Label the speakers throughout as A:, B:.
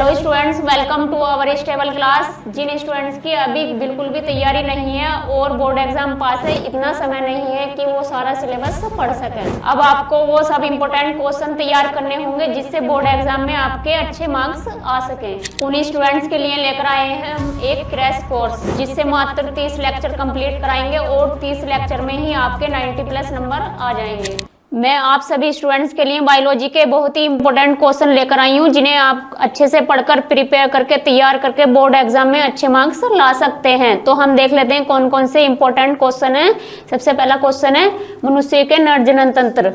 A: Hello students, welcome to our stable class. जिन students की अभी बिल्कुल भी तैयारी नहीं है और बोर्ड एग्जाम पास है, इतना समय नहीं है कि वो सारा सिलेबस पढ़ सके। अब आपको वो सब इम्पोर्टेंट क्वेश्चन तैयार करने होंगे जिससे बोर्ड एग्जाम में आपके अच्छे मार्क्स आ सके। उन्हीं स्टूडेंट्स के लिए लेकर आए हैं हम एक क्रैश कोर्स, जिससे मात्र 30 लेक्चर कंप्लीट कराएंगे और 30 लेक्चर में ही आपके 90+ नंबर आ जाएंगे। मैं आप सभी स्टूडेंट्स के लिए बायोलॉजी के बहुत ही इंपॉर्टेंट क्वेश्चन लेकर आई हूँ, जिन्हें आप अच्छे से पढ़कर प्रिपेयर करके तैयार करके बोर्ड एग्जाम में अच्छे मार्क्स ला सकते हैं। तो हम देख लेते हैं कौन कौन से इंपॉर्टेंट क्वेश्चन हैं। सबसे पहला क्वेश्चन है मनुष्य के नर जनन तंत्र।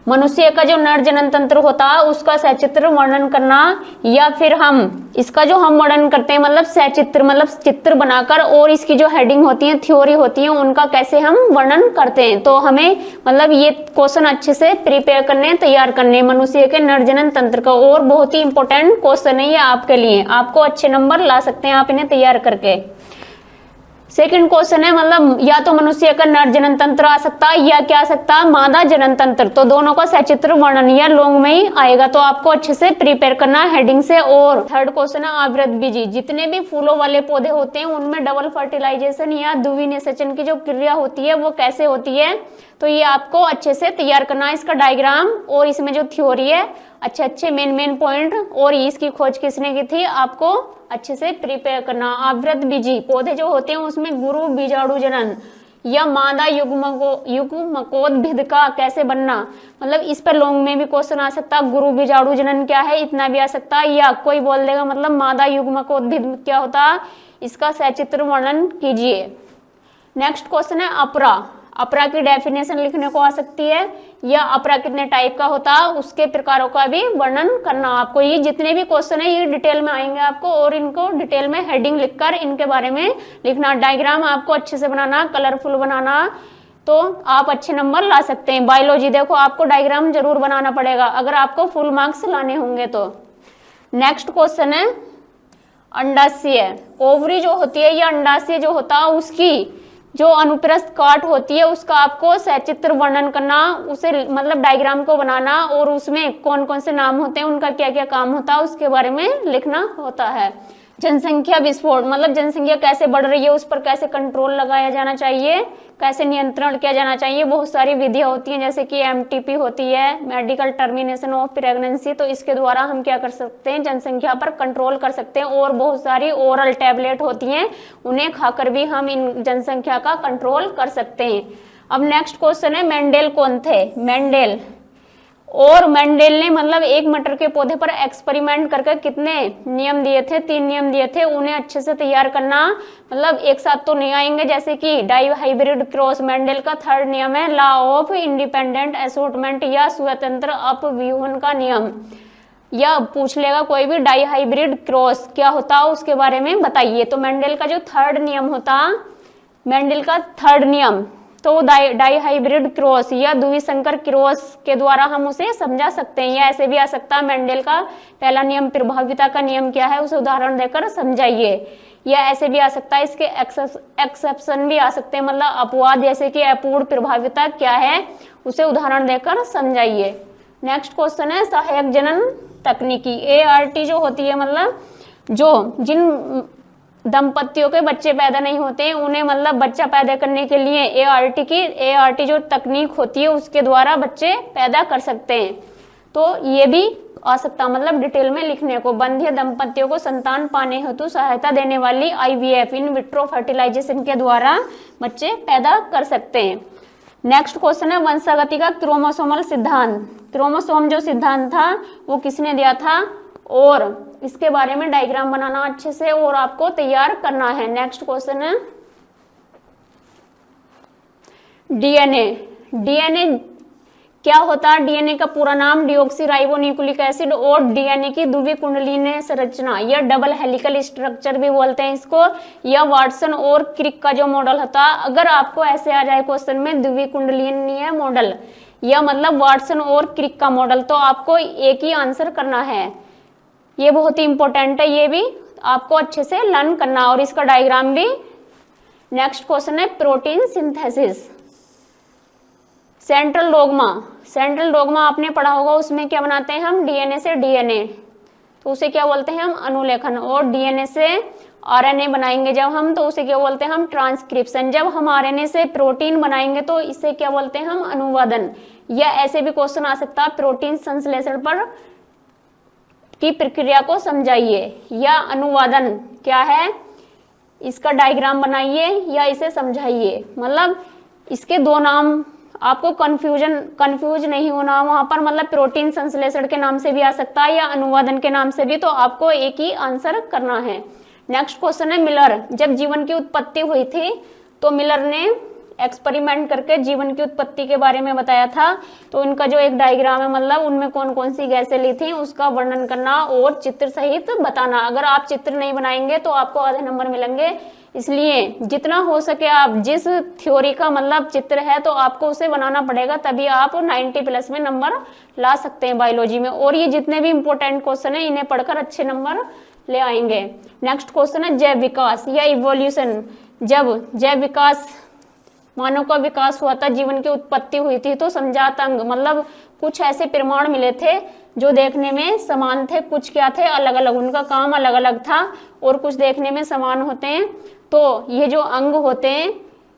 A: मनुष्य का जो नर जनन तंत्र होता है उसका सचित्र वर्णन करना, या फिर हम इसका जो हम वर्णन करते हैं मतलब सचित्र मतलब चित्र बनाकर, और इसकी जो हेडिंग होती है, थ्योरी होती है, उनका कैसे हम वर्णन करते हैं। तो हमें मतलब ये क्वेश्चन अच्छे से प्रिपेयर करने तैयार करने मनुष्य के नर जनन तंत्र का, और बहुत ही इंपॉर्टेंट क्वेश्चन है ये आपके लिए। आपको अच्छे नंबर ला सकते हैं आप इन्हें तैयार करके। सेकंड क्वेश्चन है मतलब या तो मनुष्य का नर जनन तंत्र आ सकता है या क्या आ सकता है मादा जनन तंत्र। तो दोनों का सचित्र वर्णन या लॉन्ग में ही आएगा, तो आपको अच्छे से प्रिपेयर करना है हेडिंग से। और थर्ड क्वेश्चन है आवृतबीजी। जितने भी फूलों वाले पौधे होते हैं उनमें डबल फर्टिलाइजेशन या द्विवीय निषेचन की जो क्रिया होती है वो कैसे होती है, तो ये आपको अच्छे से तैयार करना है। इसका डायग्राम और इसमें जो थ्योरी है, अच्छे अच्छे मेन पॉइंट, और इसकी खोज किसने की थी, आपको अच्छे से प्रिपेयर करना। आवृतबीजी पौधे जो होते हैं उसमें गुरु बीजाणु जनन या मादा युग्मकोद्भिद का कैसे बनना, मतलब इस पर लॉन्ग में भी क्वेश्चन आ सकता है। गुरु बीजाणु जनन क्या है, इतना भी आ सकता है, या कोई बोल देगा मतलब मादा युग्मकोद्भिद क्या होता है, इसका सचित्र वर्णन कीजिए। नेक्स्ट क्वेश्चन है अपरा। अपरा की डेफिनेशन लिखने को आ सकती है, या अपरा कितने टाइप का होता है उसके प्रकारों का भी वर्णन करना आपको। ये जितने भी क्वेश्चन है ये डिटेल में आएंगे आपको, और इनको डिटेल में हेडिंग लिखकर इनके बारे में लिखना। डायग्राम आपको अच्छे से बनाना, कलरफुल बनाना, तो आप अच्छे नंबर ला सकते हैं। बायोलॉजी देखो आपको डायग्राम जरूर बनाना पड़ेगा अगर आपको फुल मार्क्स लाने होंगे तो। नेक्स्ट क्वेश्चन है अंडाशय। ओवरी जो होती है या अंडाशय जो होता है उसकी जो अनुप्रस्थ काट होती है उसका आपको सचित्र वर्णन करना, उसे मतलब डायग्राम को बनाना, और उसमें कौन कौन से नाम होते हैं, उनका क्या क्या काम होता है उसके बारे में लिखना होता है। जनसंख्या विस्फोट मतलब जनसंख्या कैसे बढ़ रही है उस पर कैसे कंट्रोल लगाया जाना चाहिए, कैसे नियंत्रण किया जाना चाहिए। बहुत सारी विधियां होती हैं जैसे कि MTP होती है, मेडिकल टर्मिनेशन ऑफ प्रेगनेंसी, तो इसके द्वारा हम क्या कर सकते हैं, जनसंख्या पर कंट्रोल कर सकते हैं। और बहुत सारी ओरल टैबलेट होती हैं, उन्हें खाकर भी हम इन जनसंख्या का कंट्रोल कर सकते हैं। अब नेक्स्ट क्वेश्चन है मेंडेल कौन थे। मेंडेल ने मतलब एक मटर के पौधे पर एक्सपेरिमेंट करके कितने नियम दिए थे, 3 नियम दिए थे, उन्हें अच्छे से तैयार करना। मतलब एक साथ तो नहीं आएंगे, जैसे कि डाई हाइब्रिड क्रॉस मेंडेल का 3rd नियम है, लॉ ऑफ इंडिपेंडेंट असॉर्टमेंट या स्वतंत्र अपव्यूहन का नियम। या पूछ लेगा कोई भी डाई हाइब्रिड क्रॉस क्या होता है उसके बारे में बताइए। तो मेंडेल का जो 3rd नियम होता, मेंडेल का 3rd नियम, तो डाई हाइब्रिड क्रॉस या द्विसंकर क्रॉस के द्वारा हम उसे समझा सकते हैं। या ऐसे भी आ सकता है मेंडेल का पहला नियम प्रभाविता का नियम क्या है उसे उदाहरण देकर समझाइए। या ऐसे भी आ सकता है, इसके एक्सेप्शन भी आ सकते हैं, मतलब अपवाद, जैसे कि अपूर्ण प्रभाविता क्या है उसे उदाहरण देकर समझाइए। नेक्स्ट क्वेश्चन है सहायक जनन तकनीकी। ART जो होती है मतलब जो जिन दंपतियों के बच्चे पैदा नहीं होते हैं उन्हें मतलब बच्चा पैदा करने के लिए ART जो तकनीक होती है उसके द्वारा बच्चे पैदा कर सकते हैं। तो ये भी आ सकता मतलब डिटेल में लिखने को। बंध्य दंपतियों को संतान पाने हेतु सहायता देने वाली IVF इन विट्रो फर्टिलाइजेशन के द्वारा बच्चे पैदा कर सकते हैं। नेक्स्ट क्वेश्चन है वंशागति का क्रोमोसोमल सिद्धांत। क्रोमोसोम जो सिद्धांत था वो किसने दिया था, और इसके बारे में डायग्राम बनाना अच्छे से और आपको तैयार करना है। नेक्स्ट क्वेश्चन है डीएनए क्या होता है। डीएनए का पूरा नाम डीऑक्सीराइबोन्यूक्लिक एसिड और डीएनए की द्विकुंडलीय संरचना या डबल हेलिकल स्ट्रक्चर भी बोलते हैं इसको, या वाटसन और क्रिक का जो मॉडल होता है। अगर आपको ऐसे आ जाए क्वेश्चन में द्विकुंडलीय मॉडल या मतलब वाटसन और क्रिक का मॉडल, तो आपको एक ही आंसर करना है। ये बहुत ही इंपॉर्टेंट है, ये भी आपको अच्छे से लर्न करना, और इसका डायग्राम भी। नेक्स्ट क्वेश्चन है प्रोटीन सिंथेसिस। सेंट्रल डोग्मा आपने पढ़ा होगा, उसमें क्या बनाते हैं हम, डीएनए से डीएनए। तो उसे क्या बोलते हैं हम, अनुलेखन। और डीएनए से आरएनए बनाएंगे जब हम, तो उसे क्या बोलते हैं हम, ट्रांसक्रिप्शन। जब हम आरएनए से प्रोटीन बनाएंगे तो इसे क्या बोलते हैं हम, अनुवादन। या ऐसे भी क्वेश्चन आ सकता है, प्रोटीन संश्लेषण पर की प्रक्रिया को समझाइए, या अनुवादन क्या है, इसका डायग्राम बनाइए या इसे समझाइए। मतलब इसके दो नाम, आपको कंफ्यूज नहीं होना वहां पर। मतलब प्रोटीन संश्लेषण के नाम से भी आ सकता है या अनुवादन के नाम से भी, तो आपको एक ही आंसर करना है। नेक्स्ट क्वेश्चन है, मिलर, जब जीवन की उत्पत्ति हुई थी तो मिलर ने एक्सपेरिमेंट करके जीवन की उत्पत्ति के बारे में बताया था। तो इनका जो एक डायग्राम है, मतलब उनमें कौन कौन सी गैसें ली थी उसका वर्णन करना और चित्र सहित बताना। अगर आप चित्र नहीं बनाएंगे तो आपको आधे नंबर मिलेंगे। इसलिए जितना हो सके आप जिस थ्योरी का मतलब चित्र है तो आपको उसे बनाना पड़ेगा, तभी आप 90+ में नंबर ला सकते हैं बायोलॉजी में। और ये जितने भी इंपॉर्टेंट क्वेश्चन है इन्हें पढ़कर अच्छे नंबर ले आएंगे। नेक्स्ट क्वेश्चन है, जैव विकास या इवोल्यूशन। जब जैव विकास, मानव का विकास हुआ था, जीवन की उत्पत्ति हुई थी, तो समझात अंग मतलब कुछ ऐसे प्रमाण मिले थे जो देखने में समान थे, कुछ क्या थे, अलग अलग, उनका काम अलग अलग था, और कुछ देखने में समान होते हैं। तो ये जो अंग होते हैं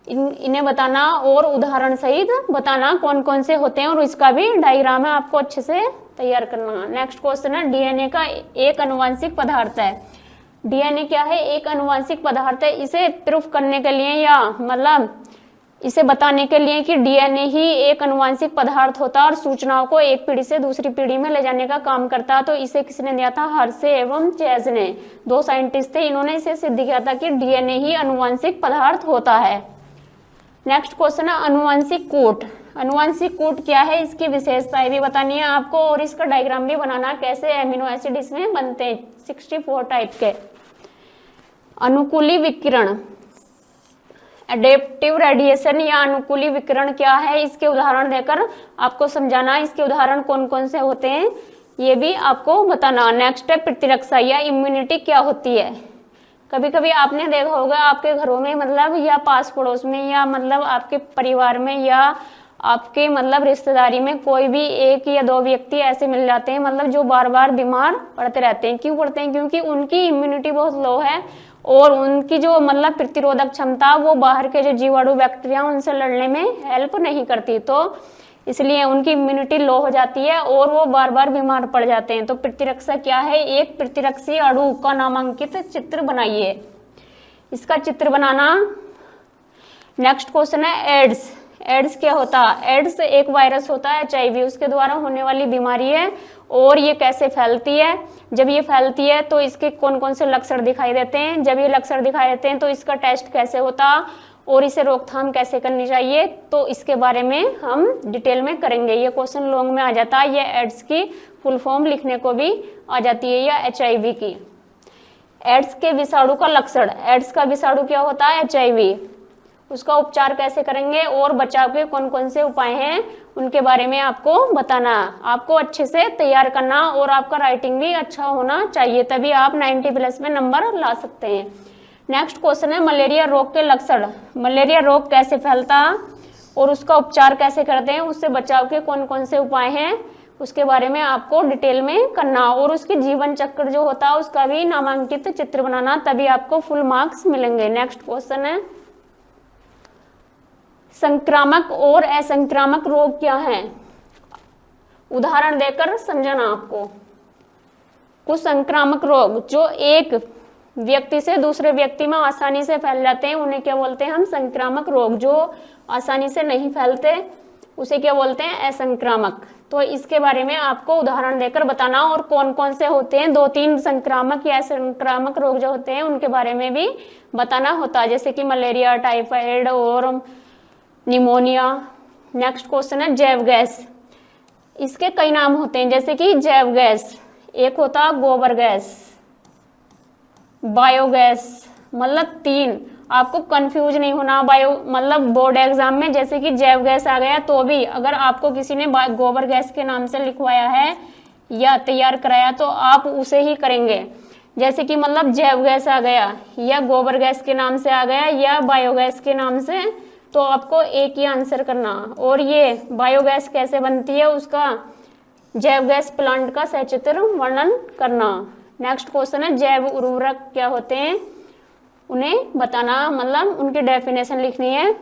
A: इन्हें बताना और उदाहरण सहित बताना कौन कौन से होते हैं, और इसका भी डायग्राम है, आपको अच्छे से तैयार करना। नेक्स्ट क्वेश्चन है, डीएनए का एक अनुवांशिक पदार्थ है। डीएनए क्या है, एक अनुवांशिक पदार्थ है। इसे प्रूफ करने के लिए या मतलब इसे बताने के लिए कि डीएनए ही एक अनुवांशिक पदार्थ होता है और सूचनाओं को एक पीढ़ी से दूसरी पीढ़ी में ले जाने का काम करता है। तो इसे किसने दिया था, हर्शे एवं चेज ने, 2 साइंटिस्ट थे, इन्होंने इसे सिद्ध किया था कि डीएनए ही अनुवांशिक पदार्थ होता है। नेक्स्ट क्वेश्चन है, अनुवांशिक कूट। अनुवांशिक कूट क्या है, इसकी विशेषताएं भी बतानी है आपको और इसका डायग्राम भी बनाना, कैसे एमिनो एसिड इसमें बनते हैं, 64 टाइप के। अनुकूली विकिरण, एडेप्टिव रेडिएशन या अनुकूली विकिरण क्या है, इसके उदाहरण देकर आपको समझाना। इसके उदाहरण कौन कौन से होते हैं ये भी आपको बताना। नेक्स्ट है, प्रतिरक्षा या इम्यूनिटी क्या होती है। कभी कभी आपने देखा होगा आपके घरों में मतलब या पास पड़ोस में या मतलब आपके परिवार में या आपके मतलब रिश्तेदारी में कोई भी 1 या 2 व्यक्ति ऐसे मिल जाते हैं मतलब जो बार बार बीमार पड़ते रहते हैं। क्यों पड़ते हैं, क्योंकि उनकी इम्यूनिटी बहुत लो है और उनकी जो मतलब प्रतिरोधक क्षमता वो बाहर के जो जीवाणु बैक्टीरिया उनसे लड़ने में हेल्प नहीं करती, तो इसलिए उनकी इम्यूनिटी लो हो जाती है और वो बार बार बीमार पड़ जाते हैं। तो प्रतिरक्षा क्या है, एक प्रतिरक्षी अणु का नामांकित चित्र बनाइए, इसका चित्र बनाना। नेक्स्ट क्वेश्चन है, एड्स। एड्स क्या होता है, एड्स एक वायरस होता है HIV, उसके द्वारा होने वाली बीमारी है और ये कैसे फैलती है। जब ये फैलती है तो इसके कौन कौन से लक्षण दिखाई देते हैं, जब ये लक्षण दिखाई देते हैं तो इसका टेस्ट कैसे होता और इसे रोकथाम कैसे करनी चाहिए, तो इसके बारे में हम डिटेल में करेंगे। ये क्वेश्चन लॉन्ग में आ जाता है, ये एड्स की फुल फॉर्म लिखने को भी आ जाती है, या HIV की। एड्स के विषाणु का लक्षण, एड्स का विषाणु क्या होता है, HIV, उसका उपचार कैसे करेंगे और बचाव के कौन कौन से उपाय हैं उनके बारे में आपको बताना। आपको अच्छे से तैयार करना और आपका राइटिंग भी अच्छा होना चाहिए, तभी आप 90+ में नंबर ला सकते हैं। नेक्स्ट क्वेश्चन है, मलेरिया रोग के लक्षण। मलेरिया रोग कैसे फैलता और उसका उपचार कैसे करते हैं, उससे बचाव के कौन कौन से उपाय हैं उसके बारे में आपको डिटेल में करना और उसके जीवन चक्र जो होता है उसका भी नामांकित चित्र बनाना, तभी आपको फुल मार्क्स मिलेंगे। नेक्स्ट क्वेश्चन है, संक्रामक और असंक्रामक रोग क्या हैं, उदाहरण देकर समझाना आपको। कुछ संक्रामक रोग जो एक व्यक्ति से दूसरे व्यक्ति में आसानी से फैल जाते हैं उन्हें क्या बोलते हैं हम, संक्रामक रोग। जो आसानी से नहीं फैलते उसे क्या बोलते हैं, असंक्रामक। तो इसके बारे में आपको उदाहरण देकर बताना और कौन कौन से होते हैं, 2-3 संक्रामक या असंक्रामक रोग जो होते हैं उनके बारे में भी बताना होता है, जैसे कि मलेरिया, टाइफाइड और निमोनिया। नेक्स्ट क्वेश्चन है, जैव गैस। इसके कई नाम होते हैं, जैसे कि जैव गैस, एक होता गोबर गैस, बायोगैस, मतलब 3। आपको कंफ्यूज नहीं होना, बायो मतलब बोर्ड एग्जाम में जैसे कि जैव गैस आ गया तो भी अगर आपको किसी ने गोबर गैस के नाम से लिखवाया है या तैयार कराया तो आप उसे ही करेंगे। जैसे कि मतलब जैव गैस आ गया या गोबर गैस के नाम से आ गया या बायोगैस के नाम से, तो आपको एक ही आंसर करना। और ये बायोगैस कैसे बनती है उसका जैव गैस प्लांट का सचित्र वर्णन करना। नेक्स्ट क्वेश्चन है जैव उर्वरक क्या होते हैं, उन्हें बताना, मतलब उनकी डेफिनेशन लिखनी है।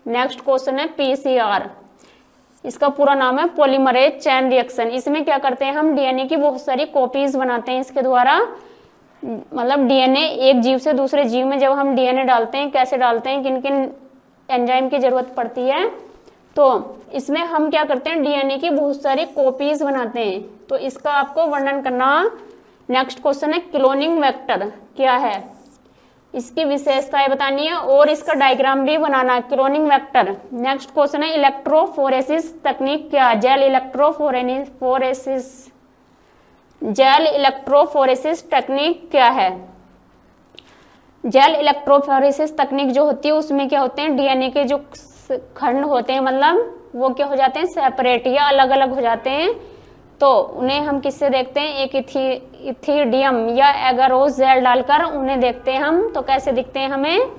A: नेक्स्ट क्वेश्चन है पीसीआर, इसका पूरा नाम है पॉलीमरेज चेन रिएक्शन। इसमें क्या करते हैं हम, डीएनए की बहुत सारी कॉपीज बनाते हैं इसके द्वारा। मतलब डीएनए एक जीव से दूसरे जीव में जब हम डीएनए डालते हैं, कैसे डालते हैं, किन किन एंजाइम की जरूरत पड़ती है, तो इसमें हम क्या करते हैं डीएनए की बहुत सारी कॉपीज बनाते हैं, तो इसका आपको वर्णन करना। नेक्स्ट क्वेश्चन है क्लोनिंग वेक्टर क्या है, इसकी विशेषताएं बतानी है और इसका डायग्राम भी बनाना, क्लोनिंग वेक्टर। नेक्स्ट क्वेश्चन है इलेक्ट्रोफोरेसिस तकनीक क्या, जेल इलेक्ट्रोफोरेसिस तकनीक क्या है। जेल इलेक्ट्रोफोरेसिस तकनीक जो होती है उसमें क्या होते हैं, डीएनए के जो खंड होते हैं मतलब वो क्या हो जाते हैं, सेपरेट या अलग अलग हो जाते हैं, तो उन्हें हम किससे देखते हैं, एक इथिडियम या एगारोस जेल डालकर उन्हें देखते हैं हम, तो कैसे दिखते हैं हमें,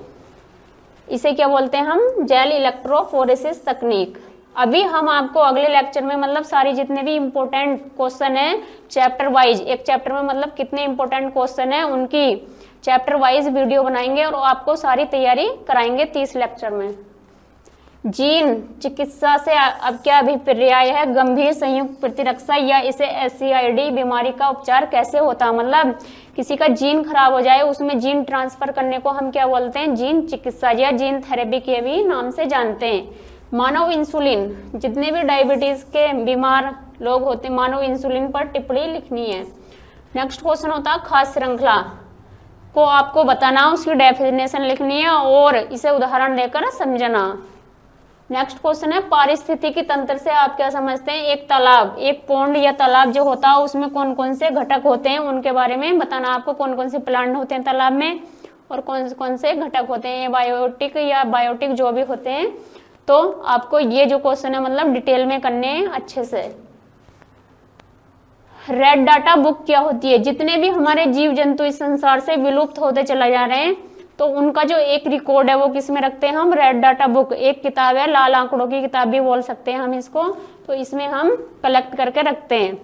A: इसे क्या बोलते हैं हम, जेल इलेक्ट्रोफोरेसिस तकनीक। अभी हम आपको अगले लेक्चर में मतलब सारी जितने भी इंपॉर्टेंट क्वेश्चन है चैप्टर वाइज, एक चैप्टर में मतलब कितने इंपॉर्टेंट क्वेश्चन है उनकी चैप्टर वाइज वीडियो बनाएंगे और आपको सारी तैयारी कराएंगे 30 लेक्चर में। जीन चिकित्सा से अब क्या अभिप्राय है, गंभीर संयुक्त प्रतिरक्षा या इसे SCID बीमारी का उपचार कैसे होता है, मतलब किसी का जीन खराब हो जाए उसमें जीन ट्रांसफर करने को हम क्या बोलते हैं, जीन चिकित्सा या जीन थेरेपी के भी नाम से जानते हैं। मानव इंसुलिन, जितने भी डायबिटीज के बीमार लोग होते हैं मानव इंसुलिन पर टिप्पणी लिखनी है। नेक्स्ट क्वेश्चन होता है खाद्य श्रृंखला को आपको बताना, उसकी डेफिनेशन लिखनी है और इसे उदाहरण देकर समझना। नेक्स्ट क्वेश्चन है पारिस्थितिकी तंत्र से आप क्या समझते हैं, एक तालाब, एक पौंड या तालाब जो होता है उसमें कौन कौन से घटक होते हैं उनके बारे में बताना आपको, कौन कौन से प्लांट होते हैं तालाब में और कौन कौन से घटक होते हैं, बायोटिक या बायोटिक जो भी होते हैं। तो आपको ये जो क्वेश्चन है मतलब डिटेल में करने हैं अच्छे से। रेड डाटा बुक क्या होती है, जितने भी हमारे जीव जंतु इस संसार से विलुप्त होते चला जा रहे हैं तो उनका जो एक रिकॉर्ड है वो किस में रखते हैं हम, रेड डाटा बुक, एक किताब है, लाल आंकड़ों की किताब भी बोल सकते हैं हम इसको, तो इसमें हम कलेक्ट करके रखते हैं।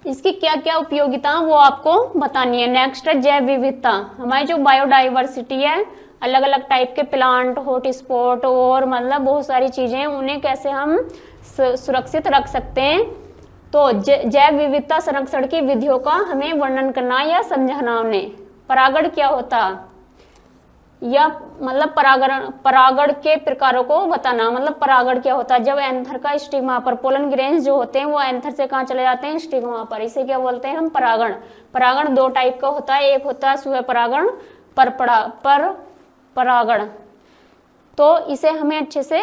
A: इसकी क्या क्या उपयोगिता वो आपको बतानी है। नेक्स्ट है जैव विविधता, हमारी जो बायोडाइवर्सिटी है, अलग अलग टाइप के प्लांट, हॉटस्पॉट और मतलब बहुत सारी चीजें हैं, उन्हें कैसे हम सुरक्षित रख सकते हैं। तो जैव विविधता संरक्षण की विधियों का हमें वर्णन करना या समझाना उन्हें। परागण क्या होता, या मतलब परागण के प्रकारों को बताना, मतलब परागण क्या होता है, जब एंथर का स्टिग्मा पर, पोलन ग्रेन्स जो होते हैं वो एंथर से कहाँ चले जाते हैं, स्टिग्मा पर, इसे क्या बोलते हैं हम, परागण। परागण दो टाइप का होता है, एक होता है स्व परागण, पर परागण, तो इसे हमें अच्छे से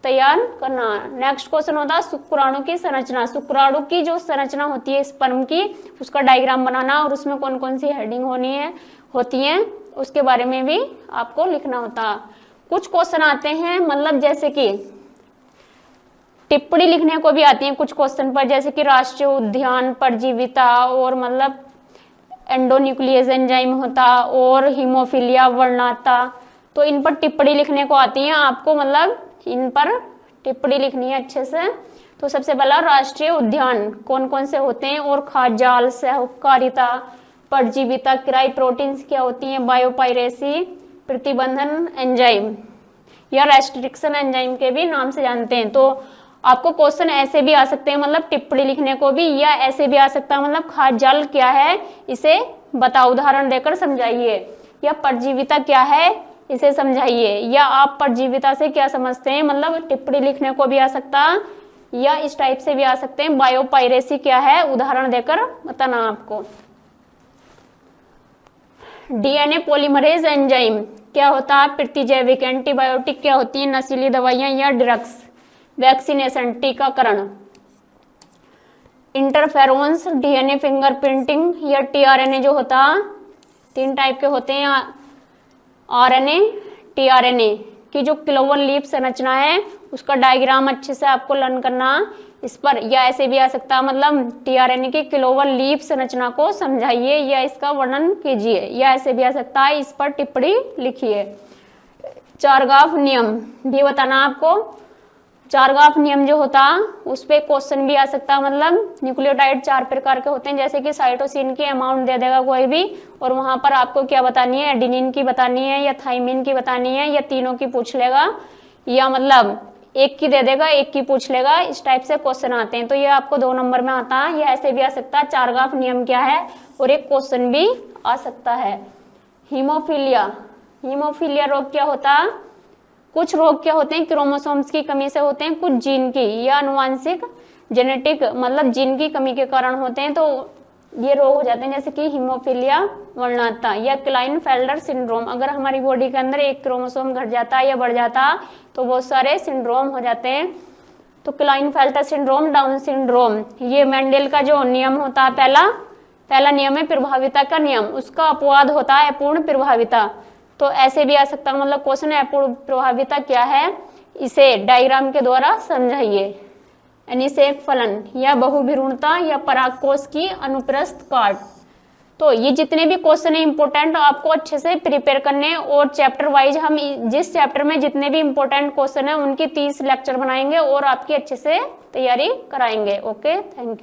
A: तैयार करना। नेक्स्ट क्वेश्चन होता है शुक्राणु की संरचना, शुक्राणु की जो संरचना होती है स्पर्म की, उसका डायग्राम बनाना और उसमें कौन कौन सी हेडिंग होती है उसके बारे में भी आपको लिखना होता। कुछ क्वेश्चन आते हैं मतलब जैसे कि टिप्पणी लिखने को भी आती है कुछ क्वेश्चन पर, जैसे कि राष्ट्रीय उद्यान, परजीविता और मतलब एंडोन्यूक्लियस एंजाइम होता और हीमोफीलिया, वर्णता, तो इन पर टिप्पणी लिखने को आती है आपको, मतलब इन पर टिप्पणी लिखनी है अच्छे से। तो सबसे पहला राष्ट्रीय उद्यान कौन कौन से होते हैं और खाद्य जाल, सहकारिता, परजीविता, किराई प्रोटीन्स क्या होती हैं, बायोपायरेसी, प्रतिबंधन एंजाइम या रेस्ट्रिक्शन एंजाइम के भी नाम से जानते हैं। तो आपको क्वेश्चन ऐसे भी आ सकते हैं मतलब टिप्पणी लिखने को भी, या ऐसे भी आ सकता है मतलब खाद्य जाल क्या है इसे बताओ, उदाहरण देकर समझाइए, या परजीविता क्या है इसे समझाइए, या आप परजीविता से क्या समझते हैं, मतलब टिप्पणी लिखने को भी आ सकता, या इस टाइप से भी आ सकते हैं, बायोपायरेसी क्या है उदाहरण देकर बताना आपको। डीएनए पॉलीमरेज एंजाइम क्या होता है, प्रतिजैविक, एंटीबायोटिक क्या होती है, नशीली दवाइयां या ड्रग्स, वैक्सीनेशन टीकाकरण, इंटरफेरोन्स, डीएनए फिंगरप्रिंटिंग या टीआरएनए जो होता, तीन टाइप के होते हैं, आरएनए, टीआरएनए की जो क्लोवर लीफ संरचना है उसका डायग्राम अच्छे से आपको लर्न करना इस पर, या ऐसे भी आ सकता है मतलब टीआरएनए की क्लोवर लीफ संरचना को समझाइए या इसका वर्णन कीजिए, या ऐसे भी आ सकता है इस पर टिप्पणी लिखिए। चारगाफ नियम भी बताना आपको, चारगाफ नियम जो होता उस पे क्वेश्चन भी आ सकता, मतलब न्यूक्लियोटाइड 4 प्रकार के होते हैं, जैसे कि साइटोसिन की अमाउंट दे देगा कोई भी, और वहां पर आपको क्या बतानी है, एडेनिन की बतानी है या थाइमिन की बतानी है, या तीनों की पूछ लेगा, या मतलब एक की दे देगा, एक की पूछ लेगा। इस टाइप से क्वेश्चन आते हैं, तो ये आपको 2 नंबर में आता है। ये ऐसे भी आ सकता है चारगाफ नियम क्या है, और एक क्वेश्चन भी आ सकता है। हीमोफीलिया, हीमोफीलिया रोग क्या होता है, कुछ रोग क्या होते हैं क्रोमोसोम्स की कमी से होते हैं, कुछ जीन की या आनुवांशिक जेनेटिक मतलब जीन की कमी के कारण होते हैं, तो ये रोग हो जाते हैं, जैसे कि हीमोफीलिया वर्णाता या क्लाइनफेल्टर सिंड्रोम। अगर हमारी बॉडी के अंदर एक क्रोमोसोम घट जाता है या बढ़ जाता तो बहुत सारे सिंड्रोम हो जाते हैं। तो क्लाइनफेल्टर सिंड्रोम, डाउन सिंड्रोम, ये मेंडल का जो नियम होता है, पहला नियम है प्रभाविता का नियम, उसका अपवाद होता है अपूर्ण प्रभाविता। तो ऐसे भी आ सकता है, मतलब क्वेश्चन है अपूर्ण प्रभाविता क्या है, इसे डायग्राम के द्वारा समझाइए। अनिषेक फलन या बहुभ्रूणता या परागकोश की अनुप्रस्थ काट। तो ये जितने भी क्वेश्चन है इंपॉर्टेंट, आपको अच्छे से प्रिपेयर करने हैं, और चैप्टर वाइज हम जिस चैप्टर में जितने भी इंपॉर्टेंट क्वेश्चन है उनकी 30 लेक्चर बनाएंगे और आपकी अच्छे से तैयारी कराएंगे। Okay, thank you.